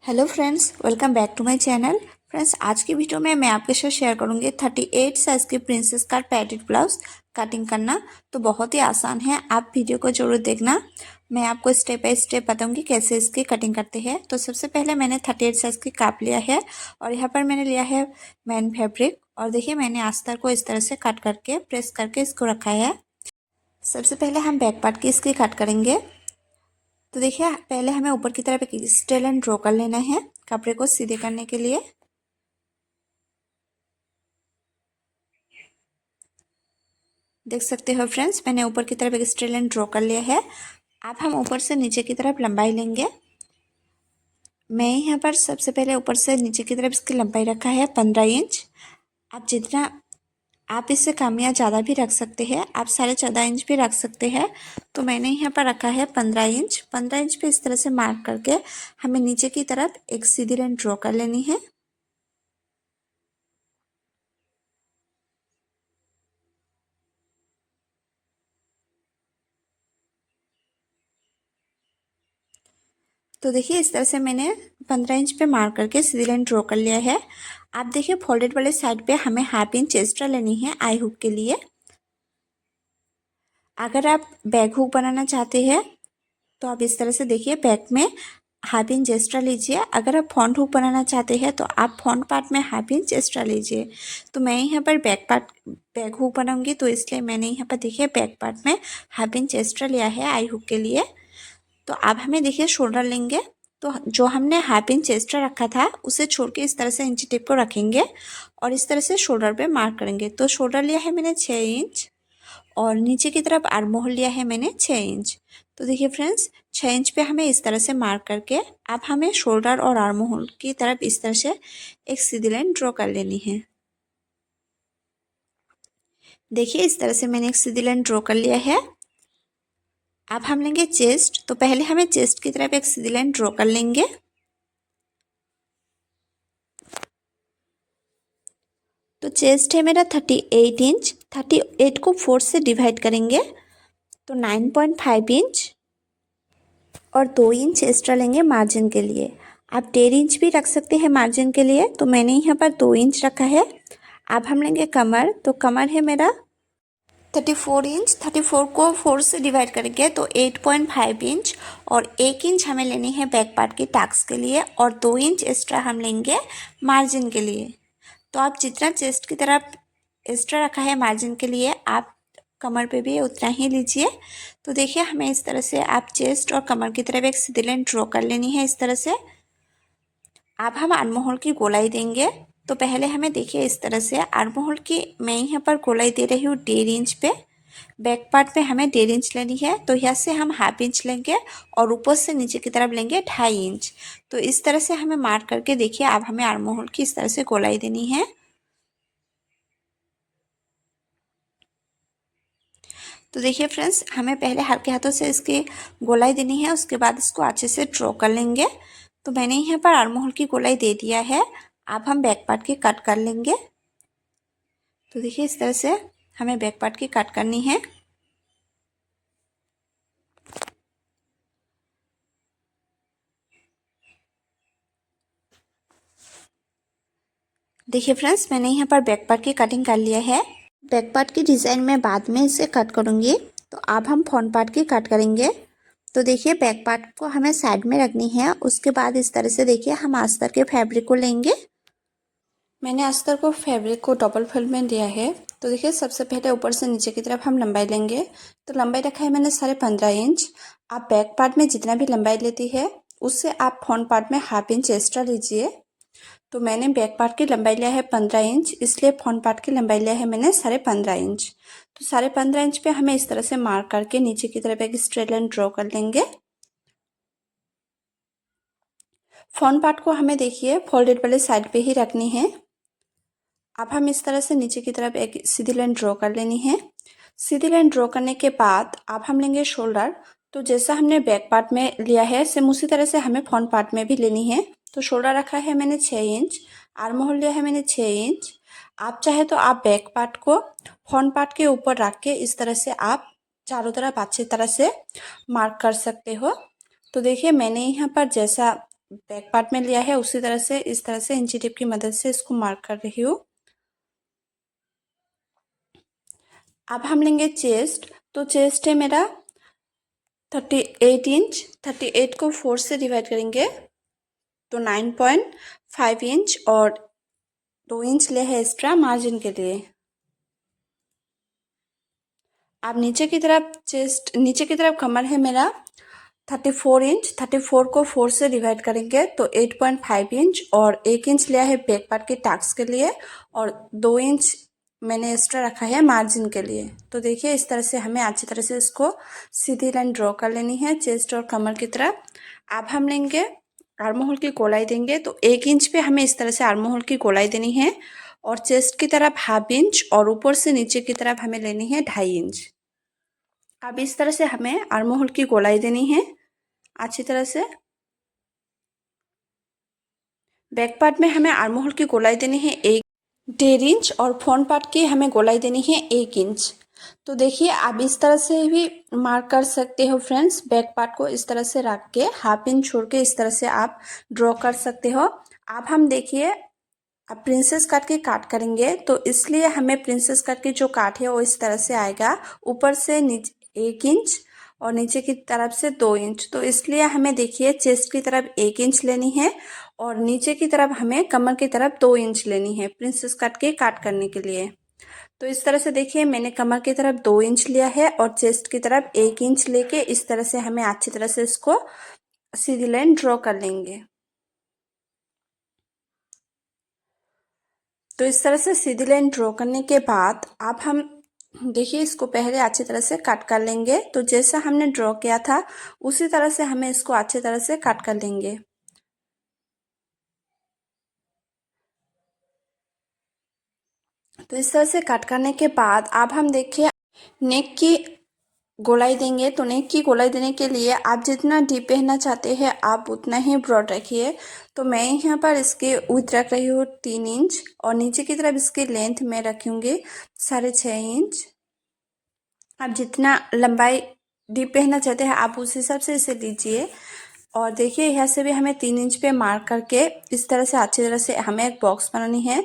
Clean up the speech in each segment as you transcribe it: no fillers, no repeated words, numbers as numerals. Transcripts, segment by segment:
Hello friends, welcome back to my channel. Friends, आज की video में मैं आपके साथ शेयर करूंगी 38 साइज़ की प्रिंसेस कट पैटेड ब्लाउज कटिंग करना। तो बहुत ही आसान है, आप वीडियो को जरूर देखना। मैं आपको स्टेप बाय स्टेप बताऊंगी कैसे इसकी कटिंग करते हैं। तो सबसे पहले मैंने 38 साइज़ की काप लिया है और यहाँ पर मैंने लिया है मैन फैब्रिक। और देखिए, मैंने अस्तर को इस तरह से कट करके प्रेस करके इसको रखा है। सबसे पहले हम बैक पार्ट की इसकी कट करेंगे। तो देखिए, पहले हमें ऊपर की तरफ एक स्ट्रेट लाइन ड्रॉ कर लेना है कपड़े को सीधे करने के लिए। देख सकते हो फ्रेंड्स, मैंने ऊपर की तरफ एक स्ट्रेट लाइन ड्रॉ कर लिया है। अब हम ऊपर से नीचे की तरफ लंबाई लेंगे। मैं यहाँ पर सबसे पहले ऊपर से नीचे की तरफ इसकी लंबाई रखा है 15 इंच। आप जितना आप इससे कम या ज़्यादा भी रख सकते हैं, आप 14.5 इंच भी रख सकते हैं। तो मैंने यहाँ पर रखा है 15 इंच। 15 इंच पे इस तरह से मार्क करके हमें नीचे की तरफ एक सीधी लाइन ड्रॉ कर लेनी है। तो देखिए, इस तरह से मैंने 15 इंच पे मार्क करके सीधी लाइन ड्रॉ कर लिया है। आप देखिए, फोल्डेड वाले साइड पे हमें हाफ इंच एक्स्ट्रा लेनी है आई हुक के लिए। अगर आप बैक हुक बनाना चाहते हैं तो आप इस तरह से देखिए, बैक में हाफ इंच एक्स्ट्रा लीजिए। अगर आप फ्रंट हुक बनाना चाहते हैं तो आप फ्रंट पार्ट में हाफ इंच एक्स्ट्रा लीजिए। तो मैं यहाँ पर बैक हुक बनाऊंगी, तो इसलिए मैंने यहाँ पर देखिए बैक पार्ट में हाफ इंच एक्स्ट्रा लिया है आई हुक के लिए। तो अब हमें देखिए शोल्डर लेंगे। तो जो हमने हाफ इंच एक्स्ट्रा रखा था उसे छोड़ के इस तरह से इंची टेप को रखेंगे और इस तरह से शोल्डर पे मार्क करेंगे। तो शोल्डर लिया है मैंने 6 इंच और नीचे की तरफ आर्म होल लिया है मैंने 6 इंच। तो देखिए फ्रेंड्स, 6 इंच पे हमें इस तरह से मार्क करके अब हमें शोल्डर और आर्म होल की तरफ इस तरह से एक सीधी लाइन ड्रॉ कर लेनी है। देखिए, इस तरह से मैंने एक सीधी लाइन ड्रॉ कर लिया है। अब हम लेंगे चेस्ट। तो पहले हमें चेस्ट की तरफ एक सीधी लाइन ड्रॉ कर लेंगे। तो चेस्ट है मेरा 38 इंच। 38 को 4 से डिवाइड करेंगे तो 9.5 इंच और 2 इंच एक्स्ट्रा लेंगे मार्जिन के लिए। आप 1.5 इंच भी रख सकते हैं मार्जिन के लिए, तो मैंने यहाँ पर 2 इंच रखा है। अब हम लेंगे कमर। तो कमर है मेरा 34 इंच। 34 को 4 से डिवाइड करेंगे तो 8.5 इंच और 1 इंच हमें लेनी है बैक पार्ट की टक्स के लिए और 2 इंच एक्स्ट्रा हम लेंगे मार्जिन के लिए। तो आप जितना चेस्ट की तरफ एक्स्ट्रा रखा है मार्जिन के लिए, आप कमर पे भी उतना ही लीजिए। तो देखिए, हमें इस तरह से आप चेस्ट और कमर की तरफ एक सीधी लाइन ड्रॉ कर लेनी है इस तरह से। अब हम आर्म होल की गोलाई देंगे। तो पहले हमें देखिए इस तरह से आर्म होल की मैं यहाँ पर गोलाई दे रही हूँ 1.5 इंच पे। बैक पार्ट पे हमें 1.5 इंच लेनी है, तो यहाँ से हम हाफ इंच लेंगे और ऊपर से नीचे की तरफ लेंगे 2.5 इंच। तो इस तरह से हमें मार्क करके देखिए, अब हमें आर्म होल की इस तरह से गोलाई देनी है। तो देखिए फ्रेंड्स, हमें पहले हल्के हाथों से इसकी गोलाई देनी है, उसके बाद इसको अच्छे से ड्रॉ कर लेंगे। तो मैंने यहाँ पर आर्म होल की गोलाई दे दिया है। अब हम बैक पार्ट की कट कर लेंगे। तो देखिए, इस तरह से हमें बैक पार्ट की कट करनी है। देखिए फ्रेंड्स, मैंने यहाँ पर बैक पार्ट की कटिंग कर लिया है। बैक पार्ट की डिज़ाइन में बाद में इसे कट करूँगी। तो अब हम फ्रंट पार्ट की कट करेंगे। तो देखिए, बैक पार्ट को हमें साइड में रखनी है। उसके बाद इस तरह से देखिए, हम अस्तर के फैब्रिक को लेंगे। मैंने अस्तर को फैब्रिक को डबल फोल्ड में दिया है। तो देखिए, सबसे पहले ऊपर से नीचे की तरफ हम लंबाई लेंगे। तो लंबाई रखा है मैंने 15.5 इंच। आप बैक पार्ट में जितना भी लंबाई लेती है उससे आप फ्रंट पार्ट में हाफ इंच एक्स्ट्रा लीजिए। तो मैंने बैक पार्ट की लंबाई लिया है 15 इंच, इसलिए फ्रंट पार्ट की लंबाई लिया है मैंने 15.5 इंच। तो 15.5 इंच पे हमें इस तरह से मार्क करके नीचे की तरफ एक स्ट्रेट लाइन ड्रॉ कर लेंगे। फ्रंट पार्ट को हमें देखिए फोल्डेड वाले साइड पे ही रखनी है। अब हम इस तरह से नीचे की तरफ एक सीधी लाइन ड्रॉ कर लेनी है। सीधी लाइन ड्रॉ करने के बाद अब हम लेंगे शोल्डर। तो जैसा हमने बैक पार्ट में लिया है सेम उसी तरह से हमें फ्रंट पार्ट में भी लेनी है। तो शोल्डर रखा है मैंने 6 इंच। आर्म होल लिया है मैंने 6 इंच। आप चाहे तो आप बैक पार्ट को फ्रंट पार्ट के ऊपर रख के इस तरह से आप चारों तरफ अच्छी तरह से मार्क कर सकते हो। तो देखिए, मैंने यहाँ पर जैसा बैक पार्ट में लिया है उसी तरह से इस तरह से इंची टेप की मदद से इसको मार्क कर रही हूँ। अब हम लेंगे चेस्ट। तो चेस्ट है मेरा 38 इंच। 38 को 4 से डिवाइड करेंगे तो 9.5 इंच और 2 इंच ले है एक्स्ट्रा मार्जिन के लिए। अब नीचे की तरफ कमर है मेरा 34 इंच। 34 को 4 से डिवाइड करेंगे तो 8.5 इंच और 1 इंच लिया है बैक पार्ट के टक्स के लिए और 2 इंच मैंने एक्स्ट्रा रखा है मार्जिन के लिए। तो देखिए इस तरह से हमें अच्छी तरह से इसको सीधी लाइन ड्रॉ कर लेनी है चेस्ट और कमर की तरफ। अब हम लेंगे आर्म होल की गोलाई देंगे तो 1 इंच पे हमें इस तरह से आर्म होल की गोलाई देनी है और चेस्ट की तरफ 1/2 इंच और ऊपर से नीचे की तरफ हमें लेनी है 2.5 इंच। अब इस तरह से हमें आर्म होल की गोलाई देनी है अच्छी तरह से। बैक पार्ट में हमें आर्म होल की गोलाई देनी है 1.5 इंच और फ्रंट पार्ट की हमें गोलाई देनी है 1 इंच। तो देखिए आप इस तरह से भी मार्क कर सकते हो फ्रेंड्स। बैक पार्ट को इस तरह से रख के 1/2 इंच छोड़ के इस तरह से आप ड्रॉ कर सकते हो। अब हम देखिए अब प्रिंसेस कट की काट करेंगे तो इसलिए हमें प्रिंसेस कट की जो काट है वो इस तरह से आएगा, ऊपर से नीचे 1 इंच और नीचे की तरफ से 2 इंच। तो इसलिए हमें देखिए चेस्ट की तरफ 1 इंच लेनी है और नीचे की तरफ हमें कमर की तरफ 2 इंच लेनी है प्रिंसेस कट के काट करने के लिए। तो इस तरह से देखिए मैंने कमर की तरफ 2 इंच लिया है और चेस्ट की तरफ 1 इंच लेके इस तरह से हमें अच्छी तरह से इसको सीधी लाइन ड्रॉ कर लेंगे। तो इस तरह से सीधी लाइन ड्रॉ करने के बाद अब हम देखिए इसको पहले अच्छी तरह से कट कर लेंगे। तो जैसा हमने ड्रॉ किया था उसी तरह से हमें इसको अच्छी तरह से कट कर लेंगे। तो इस तरह से कट करने के बाद अब हम देखिए नेक की गोलाई देंगे। तो नेक की गोलाई देने के लिए आप जितना डीप पहनना चाहते हैं आप उतना ही ब्रॉड रखिए। तो मैं यहाँ पर इसके विड्थ रख रही हूँ 3 इंच और नीचे की तरफ इसकी लेंथ मैं रखूँगी 6.5 इंच। आप जितना लंबाई डीप पहनना चाहते हैं आप उस हिसाब से इसे लीजिए। और देखिए यहाँ से भी हमें 3 इंच पे मार्क करके इस तरह से अच्छी तरह से हमें एक बॉक्स बनानी है।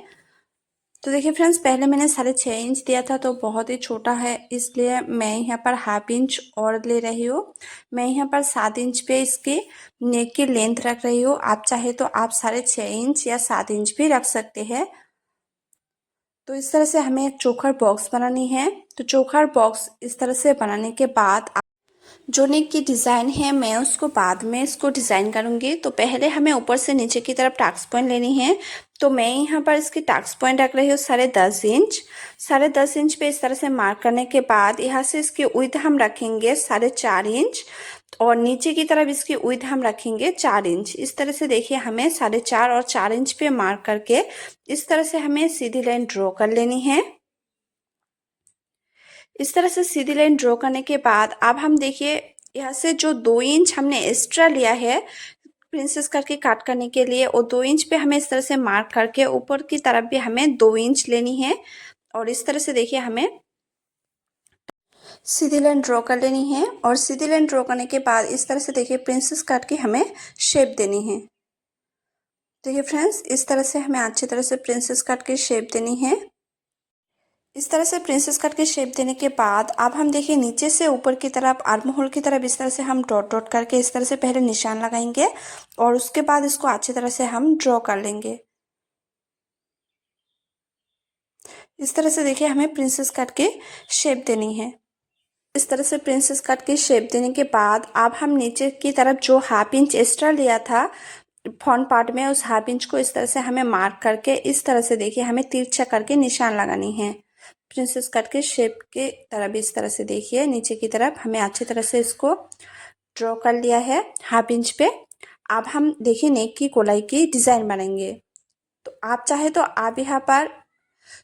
तो देखिए फ्रेंड्स पहले मैंने 6.5 इंच दिया था तो बहुत ही छोटा है, इसलिए मैं यहाँ पर 1/2 इंच और ले रही हूँ। मैं यहाँ पर 7 इंच पे इसकी नेक की लेंथ रख रही हूँ। आप चाहे तो आप 6.5 इंच या 7 इंच भी रख सकते हैं। तो इस तरह से हमें एक चोकर बॉक्स बनानी है। तो चोकर बॉक्स इस तरह से बनाने के बाद जो नेक की डिज़ाइन है मैं उसको बाद में इसको डिज़ाइन करूँगी। तो पहले हमें ऊपर से नीचे की तरफ टक्स पॉइंट लेनी है। तो मैं यहाँ पर इसकी टक्स पॉइंट रख रही हूँ 10.5 इंच। 10.5 इंच पे इस तरह से मार्क करने के बाद यहाँ से इसकी विड्थ हम रखेंगे 4.5 इंच और नीचे की तरफ इसकी विड्थ हम रखेंगे 4 इंच। इस तरह से देखिए हमें 4.5 और 4 इंच पे मार्क करके इस तरह से हमें सीधी लाइन ड्रॉ कर लेनी है। इस तरह से सीधी लाइन ड्रॉ करने के बाद अब हम देखिए यहाँ से जो 2 इंच हमने एक्स्ट्रा लिया है प्रिंसेस कट के काट करने के लिए वो 2 इंच पे हमें इस तरह से मार्क करके ऊपर की तरफ भी हमें 2 इंच लेनी है और इस तरह से देखिए हमें सीधी लाइन ड्रॉ कर लेनी है। और सीधी लाइन ड्रॉ करने के बाद इस तरह से देखिए प्रिंसेस कट की हमें शेप देनी है। देखिए फ्रेंड्स इस तरह से हमें अच्छी तरह से प्रिंसेस कट की शेप देनी है। इस तरह से प्रिंसेस कट की शेप देने के बाद अब हम देखिए नीचे से ऊपर की तरफ आर्म होल की तरफ इस तरह से हम डॉट डॉट करके इस तरह से पहले निशान लगाएंगे और उसके बाद इसको अच्छी तरह से हम ड्रॉ कर लेंगे। इस तरह से देखिए हमें प्रिंसेस कट की शेप देनी है। इस तरह से प्रिंसेस कट की शेप देने के बाद अब हम नीचे की तरफ जो 1/2 इंच एक्स्ट्रा लिया था फ्रंट पार्ट में उस 1/2 इंच को इस तरह से हमें मार्क करके इस तरह से देखिए हमें तिरछा करके निशान लगानी है। प्रिंसेस कट के शेप के तरफ इस तरह से देखिए नीचे की तरफ हमने अच्छी तरह से इसको ड्रॉ कर लिया है 1/2 इंच पे। अब हम देखिए नेक की गोलाई की डिज़ाइन बनाएंगे। तो आप चाहे तो आप यहाँ पर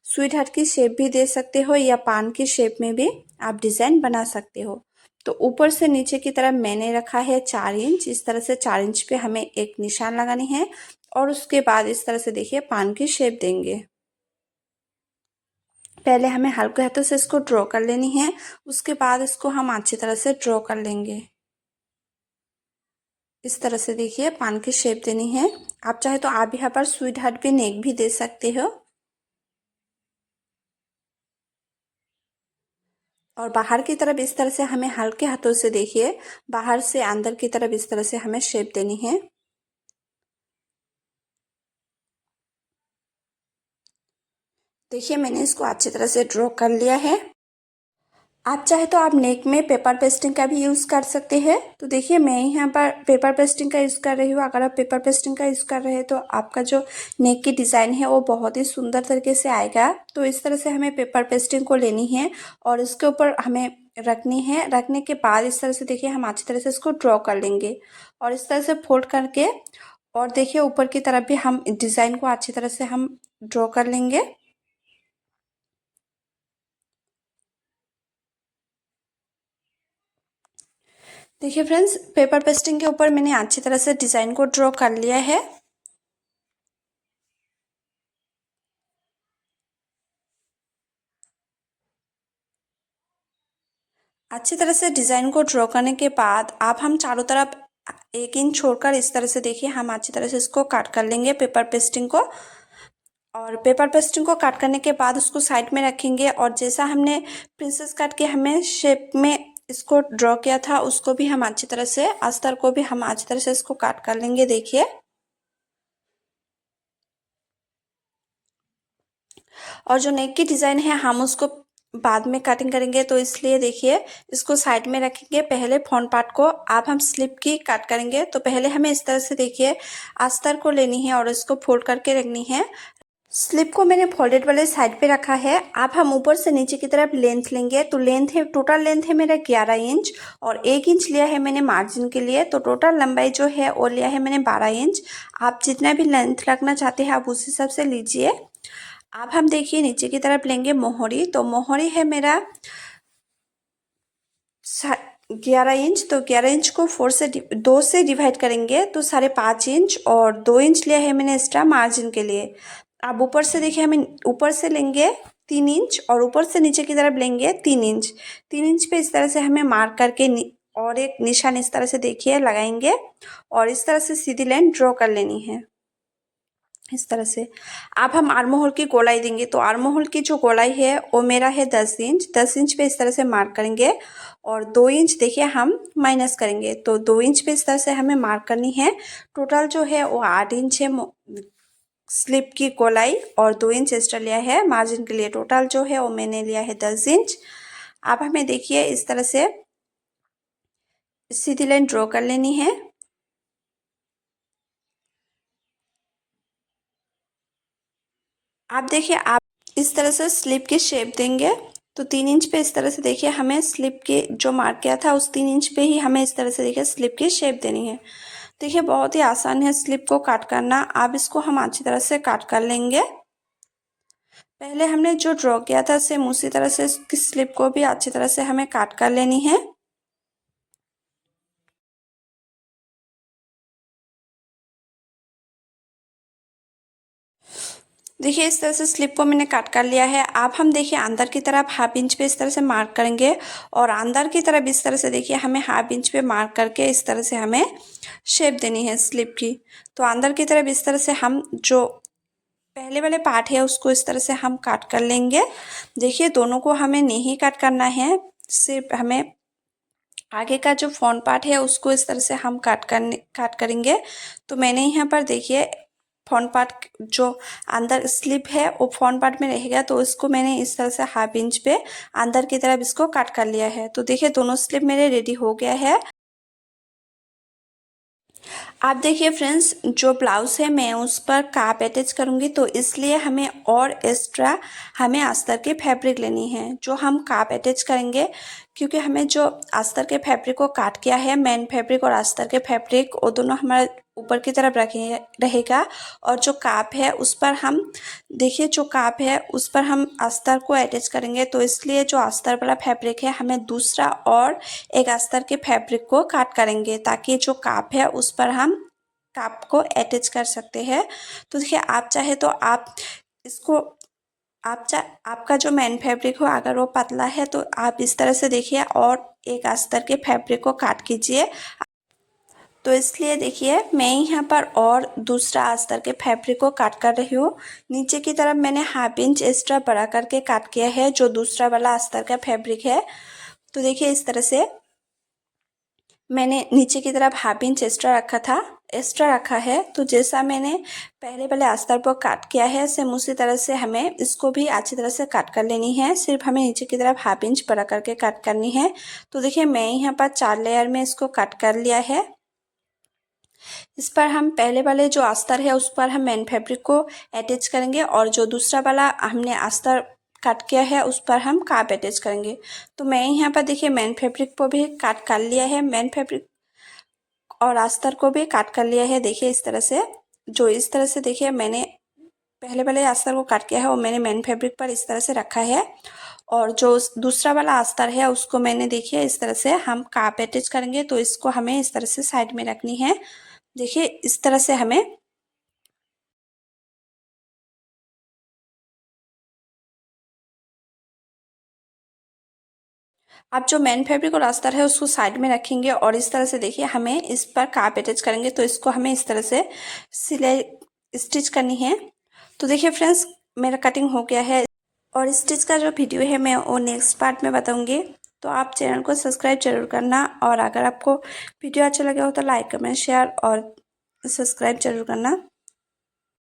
स्वीट हार्ट की शेप भी दे सकते हो या पान की शेप में भी आप डिज़ाइन बना सकते हो। तो ऊपर से नीचे की तरफ मैंने रखा है 4 इंच। इस तरह से 4 इंच पे हमें एक निशान लगानी है और उसके बाद इस तरह से देखिए पान की शेप देंगे। पहले हमें हल्के हाथों से इसको ड्रॉ कर लेनी है, उसके बाद इसको हम अच्छी तरह से ड्रॉ कर लेंगे। इस तरह से देखिए पान की शेप देनी है। आप चाहे तो आप यहाँ पर स्वीट हार्ट भी नेक भी दे सकते हो। और बाहर की तरफ इस तरह से हमें हल्के हाथों से देखिए बाहर से अंदर की तरफ इस तरह से हमें शेप देनी है। देखिए मैंने इसको अच्छी तरह से ड्रॉ कर लिया है। आप चाहे तो आप नेक में पेपर पेस्टिंग का भी यूज़ कर सकते हैं। तो देखिए मैं यहाँ पर पेपर पेस्टिंग का यूज़ कर रही हूँ। अगर आप पेपर पेस्टिंग का यूज़ कर रहे हैं तो आपका जो नेक की डिज़ाइन है वो बहुत ही सुंदर तरीके से आएगा। तो इस तरह से हमें पेपर पेस्टिंग को लेनी है और इसके ऊपर हमें रखनी है। रखने के बाद इस तरह से देखिए हम अच्छी तरह से इसको ड्रॉ कर लेंगे और इस तरह से फोल्ड करके और देखिए ऊपर की तरफ भी हम डिज़ाइन को अच्छी तरह से हम ड्रॉ कर लेंगे। देखिए फ्रेंड्स पेपर पेस्टिंग के ऊपर मैंने अच्छी तरह से डिज़ाइन को ड्रॉ कर लिया है। अच्छी तरह से डिज़ाइन को ड्रॉ करने के बाद आप हम चारों तरफ 1 इंच छोड़कर इस तरह से देखिए हम अच्छी तरह से इसको काट कर लेंगे पेपर पेस्टिंग को। और पेपर पेस्टिंग को काट करने के बाद उसको साइड में रखेंगे और जैसा हमने प्रिंसेस कट के हमें शेप में इसको ड्रॉ किया था उसको भी हम अच्छी तरह से अस्तर को भी हम अच्छी तरह से इसको काट कर लेंगे। देखिए और जो नेक की डिज़ाइन है हम उसको बाद में कटिंग करेंगे तो इसलिए देखिए इसको साइड में रखेंगे। पहले फ्रंट पार्ट को आप हम स्लिप की कट करेंगे। तो पहले हमें इस तरह से देखिए अस्तर को लेनी है और इसको फोल्ड करके रखनी है। स्लिप को मैंने फोल्डेड वाले साइड पे रखा है। आप हम ऊपर से नीचे की तरफ लेंथ लेंगे। तो लेंथ है टोटल लेंथ है मेरा 11 इंच और 1 इंच लिया है मैंने मार्जिन के लिए। तो टोटल लंबाई जो है वो लिया है मैंने 12 इंच। आप जितना भी लेंथ रखना चाहते हैं आप उस हिसाब से लीजिए। अब हम देखिए नीचे की तरफ लेंगे मोहरी। तो मोहरी है मेरा 11 इंच। तो 11 इंच को 2 से डिवाइड करेंगे तो 5.5 इंच और 2 इंच लिया है मैंने एक्स्ट्रा मार्जिन के लिए। अब ऊपर से देखिए हमें ऊपर से लेंगे 3 इंच और ऊपर से नीचे की तरफ लेंगे 3 इंच। 3 इंच पे इस तरह से हमें मार्क करके और एक निशान इस तरह से देखिए लगाएंगे और इस तरह से सीधी लाइन ड्रॉ कर लेनी है इस तरह से। अब हम आर्म होल की गोलाई देंगे। तो आर्म होल की जो गोलाई है वो मेरा है 10 इंच। 10 इंच पे इस तरह से मार्क करेंगे और 2 इंच देखिए हम माइनस करेंगे। तो 2 इंच पे इस तरह से हमें मार्क करनी है। टोटल जो है वो 8 इंच है स्लिप की गोलाई और 2 इंच एक्स्ट्रा लिया है मार्जिन के लिए। टोटल जो है वो मैंने लिया है 10 इंच। अब हमें देखिए इस तरह से सीधी लाइन ड्रॉ कर लेनी है। आप देखिए आप इस तरह से स्लिप की शेप देंगे। तो 3 इंच पे इस तरह से देखिए हमें स्लिप के जो मार्क किया था उस 3 इंच पे ही हमें इस तरह से देखिए स्लिप की शेप देनी है। देखिए बहुत ही आसान है स्लिप को काट करना। अब इसको हम अच्छी तरह से काट कर लेंगे। पहले हमने जो ड्रॉ किया था सेम उसी तरह से इसकी स्लिप को भी अच्छी तरह से हमें काट कर लेनी है। देखिए इस तरह से स्लिप को मैंने काट कर लिया है। अब हम देखिए अंदर की तरफ 1/2 इंच पे इस तरह से मार्क करेंगे और अंदर की तरफ इस तरह से देखिए हमें 1/2 इंच पे मार्क करके इस तरह से हमें शेप देनी है स्लिप की। तो अंदर की तरफ इस तरह से हम जो पहले वाले पार्ट है उसको इस तरह से हम काट कर लेंगे। देखिए दोनों को हमें नहीं काट करना है, सिर्फ हमें आगे का जो फ्रंट पार्ट है उसको इस तरह से हम काट करेंगे। तो मैंने यहाँ पर देखिए फ्रंट पार्ट जो अंदर स्लिप है वो फ्रंट पार्ट में रहेगा। तो इसको मैंने इस तरह से 1/2 इंच पे अंदर की तरफ इसको काट कर लिया है। तो देखिए दोनों स्लिप मेरे रेडी हो गया है। आप देखिए फ्रेंड्स जो ब्लाउज़ है मैं उस पर काप अटैच करूँगी तो इसलिए हमें और एक्स्ट्रा हमें अस्तर के फैब्रिक लेनी है जो हम काप अटैच करेंगे। क्योंकि हमें जो अस्तर के फैब्रिक को काट किया है मेन फैब्रिक और अस्तर के फैब्रिक वो दोनों हमारे ऊपर की तरफ रहेगा और जो काप है उस पर हम देखिए जो काप है उस पर हम अस्तर को अटैच करेंगे। तो इसलिए जो अस्तर वाला फैब्रिक है हमें दूसरा और एक अस्तर के फैब्रिक को काट करेंगे ताकि जो काप है उस पर हम काप को अटैच कर सकते हैं। तो देखिए आप चाहे तो आप इसको आपका जो मेन फैब्रिक हो अगर वो पतला है तो आप इस तरह से देखिए और एक अस्तर के फैब्रिक को काट कीजिए। तो इसलिए देखिए मैं यहाँ पर और दूसरा अस्तर के फैब्रिक को काट कर रही हूँ। नीचे की तरफ मैंने हाफ इंच एक्स्ट्रा बड़ा करके काट किया है जो दूसरा वाला अस्तर का फैब्रिक है। तो देखिए इस तरह से मैंने नीचे की तरफ हाफ इंच एक्स्ट्रा रखा है। तो जैसा मैंने पहले वाले अस्तर पर काट किया है सेम उसी तरह से हमें इसको भी अच्छी तरह से काट कर लेनी है। सिर्फ हमें नीचे की तरफ हाफ इंच बड़ा करके काट करनी है। तो देखिए मैं यहाँ पर 4 लेयर में इसको काट कर लिया है। इस पर हम पहले वाले जो अस्तर है उस पर हम मेन फैब्रिक को अटैच करेंगे और जो दूसरा वाला हमने अस्तर काट किया है उस पर हम काप अटैच करेंगे। तो मैं यहाँ पर देखिए मेन फैब्रिक को भी काट कर लिया है, मेन फैब्रिक और अस्तर को भी काट कर लिया है। देखिए इस तरह से, जो इस तरह से देखिए मैंने पहले वाले अस्तर को काट किया है वो मैंने मेन फैब्रिक पर इस तरह से रखा है और जो दूसरा वाला अस्तर है उसको मैंने देखिए इस तरह से हम काप अटैच करेंगे। तो इसको हमें इस तरह से साइड में रखनी है। देखिए इस तरह से हमें अब जो मेन फैब्रिक और अस्तर है उसको साइड में रखेंगे और इस तरह से देखिए हमें इस पर काप अटैच करेंगे। तो इसको हमें इस तरह से सिलाई स्टिच करनी है। तो देखिए फ्रेंड्स मेरा कटिंग हो गया है और स्टिच का जो वीडियो है मैं वो नेक्स्ट पार्ट में बताऊंगी। तो आप चैनल को सब्सक्राइब जरूर करना और अगर आपको वीडियो अच्छा लगा हो तो लाइक कमेंट शेयर और सब्सक्राइब जरूर करना।